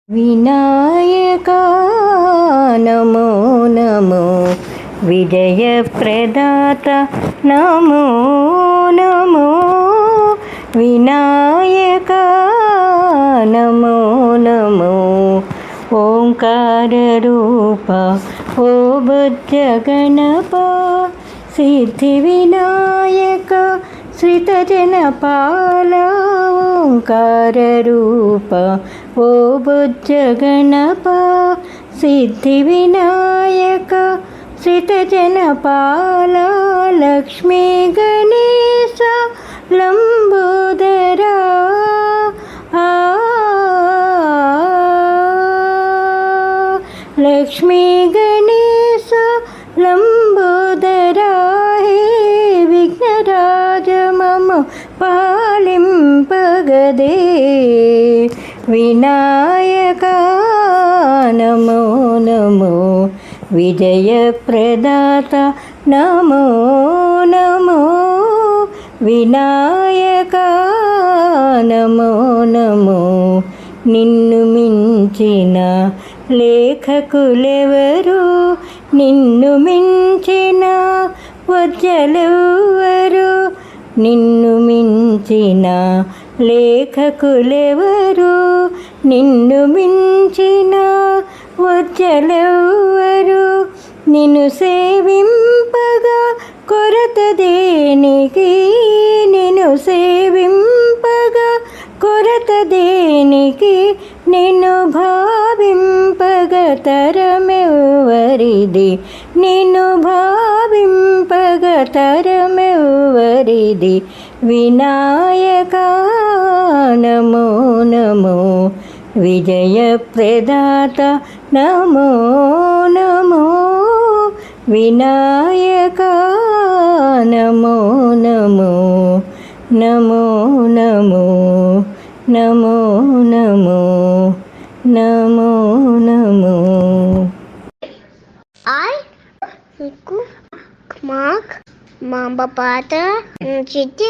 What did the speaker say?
వినాయకా నమో నమో విజయప్రదాత నమో నమో వినాయకా నమో నమో ఓంకార రూప ఓ బుద్ధ గణప సిద్ధి వినాయక శ్రితజన పాల ఓంకార రూప ఓ బుద్ధ గణప సిద్ధి వినాయక శ్రితజన పాల లక్ష్మీ గణేశ లంబోదరా లక్ష్మీ గణేశ లంబోదరా హే విఘ్నరాజ మమ పాలింపగదే వినాయకా నమో నమో విజయప్రదాత నమో నమో వినాయకా నమో నమో నిన్ను మించిన లేఖకులెవరు నిన్ను మించిన వజ్జలెవరు నిన్ను మించిన లేఖకులెవరు నిన్ను మించిన వజ్జలెవరు నిన్ను సేవింపగా కొరత దేనికి నిన్ను సేవింపగా కొరత దేనికి నిన్ను భావింపగ తరమెవరిది నిన్ను భావింపగ తరమెవరిది వినాయకా నమో నమో విజయప్రదాత నమో నమో వినాయకా నమో నమో నమో నమో నమో నమో నమో నమో I mark Mamba Pata Chite